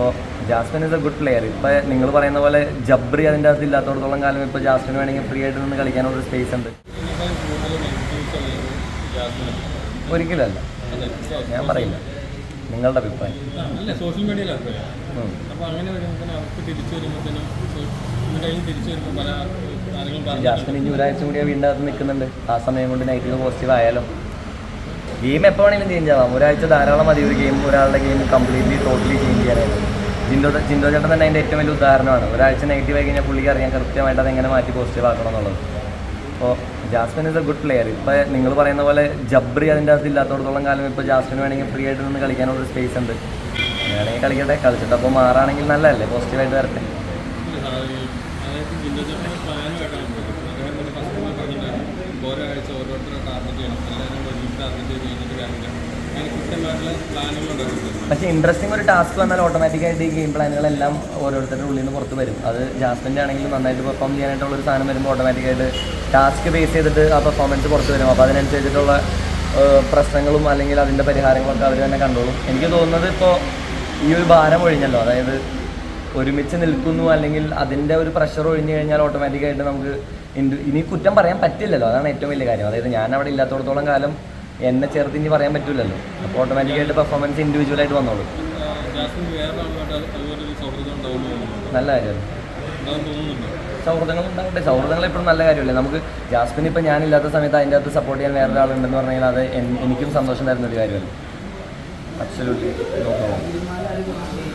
അപ്പോൾ Jasmine is a good player. ഇപ്പോൾ നിങ്ങൾ പറയുന്ന പോലെ ജബ്രി അതിൻ്റെ അകത്ത് ഇല്ലാത്തടത്തോളം കാലം ഇപ്പോൾ ജാസ്മിൻ വേണമെങ്കിൽ ഫ്രീ ആയിട്ട് നിന്ന് കളിക്കാനുള്ള സ്പേസ് ഉണ്ട്. ഒരിക്കലല്ല, ഞാൻ പറയില്ല, നിങ്ങളുടെ അഭിപ്രായം. സോഷ്യൽ മീഡിയയിൽ ജാസ്മിൻ ഇനി ഒരാഴ്ച കൂടി വീണ്ടും അകത്ത് നിൽക്കുന്നുണ്ട്. ആ സമയം കൊണ്ട് നെഗറ്റീവ് പോസിറ്റീവ് ആയാലോ. ഗെയിം എപ്പോൾ വേണമെങ്കിലും ചേഞ്ച് ആവാം. ഒരാഴ്ച ധാരാളം മതി ഒരു ഗെയിം, ഒരാളുടെ ഗെയിം ടോട്ടലി ചേഞ്ച് ചെയ്യാനായിട്ട്. ജിൻഡോ ചേട്ടൻ തന്നെ അതിൻ്റെ ഏറ്റവും വലിയ ഉദാഹരണമാണ്. ഒരാഴ്ച നെഗറ്റീവ് ആയി കഴിഞ്ഞാൽ പുള്ളിക്ക് അറിയാൻ കൃത്യമായിട്ട് അതെങ്ങനെ മാറ്റി പോസിറ്റീവ് ആക്കണം എന്നുള്ളത്. അപ്പോൾ Jasmine is a good player. ഇപ്പോൾ നിങ്ങൾ പറയുന്ന പോലെ ജബ്രി അതിൻ്റെ അകത്ത് ഇല്ലാത്തടത്തോളം കാലം ഇപ്പോൾ ജാസ്മിൻ വേണമെങ്കിൽ ഫ്രീ ആയിട്ട് നിന്ന് കളിക്കാനുള്ള സ്പേസ് ഉണ്ട്. വേണമെങ്കിൽ കളിക്കട്ടെ, കളിച്ചിട്ട് അപ്പോൾ മാറാണെങ്കിൽ നല്ലതല്ലേ, പോസിറ്റീവായിട്ട് വരട്ടെ. പക്ഷേ ഇൻട്രസ്റ്റിംഗ് ഒരു ടാസ്ക് വന്നാൽ ഓട്ടോമാറ്റിക്കായിട്ട് ഈ ഗെയിം പ്ലാനുകളെല്ലാം ഓരോരുത്തരുടെ ഉള്ളിൽ നിന്ന് പുറത്ത് വരും. അത് ജാസ്മിൻ്റെ ആണെങ്കിലും നന്നായിട്ട് പെർഫോം ചെയ്യാനായിട്ടുള്ളൊരു സാധനം വരുമ്പോൾ ഓട്ടോമാറ്റിക്കായിട്ട് ടാസ്ക് ബേസ് ചെയ്തിട്ട് ആ പെർഫോമൻസ് പുറത്ത് വരും. അപ്പോൾ അതിനനുസരിച്ചിട്ടുള്ള പ്രശ്നങ്ങളും അല്ലെങ്കിൽ അതിൻ്റെ പരിഹാരങ്ങളൊക്കെ അവർ തന്നെ കണ്ടോളും. എനിക്ക് തോന്നുന്നത് ഇപ്പോൾ ഈ ഒരു ഭാരം ഒഴിഞ്ഞല്ലോ, അതായത് ഒരുമിച്ച് നിൽക്കുന്നു അല്ലെങ്കിൽ അതിൻ്റെ ഒരു പ്രഷർ ഒഴിഞ്ഞു കഴിഞ്ഞാൽ ഓട്ടോമാറ്റിക്കായിട്ട് നമുക്ക് ഇനി കുറ്റം പറയാൻ പറ്റില്ലല്ലോ. അതാണ് ഏറ്റവും വലിയ കാര്യം. അതായത് ഞാൻ അവിടെ ഇല്ലാത്തടത്തോളം കാലം എന്നെ ചേർത്ത് ഇനി പറയാൻ പറ്റില്ലല്ലോ. അപ്പോൾ ഓട്ടോമാറ്റിക്കായിട്ട് പെർഫോമൻസ് ഇൻഡിവിജ്വലായിട്ട് വന്നോളൂ. നല്ല കാര്യമല്ലേ, സൗഹൃദങ്ങൾ ഉണ്ടാകട്ടെ. സൗഹൃദങ്ങൾ എപ്പോഴും നല്ല കാര്യമല്ലേ. നമുക്ക് ജാസ്മിൻ ഇപ്പോൾ ഞാനില്ലാത്ത സമയത്ത് അതിൻ്റെ അകത്ത് സപ്പോർട്ട് ചെയ്യാൻ വേറൊരാളുണ്ടെന്ന് പറഞ്ഞു കഴിഞ്ഞാൽ അത് എനിക്കും സന്തോഷം തരുന്നൊരു കാര്യമല്ലേ. Absolutely no problem.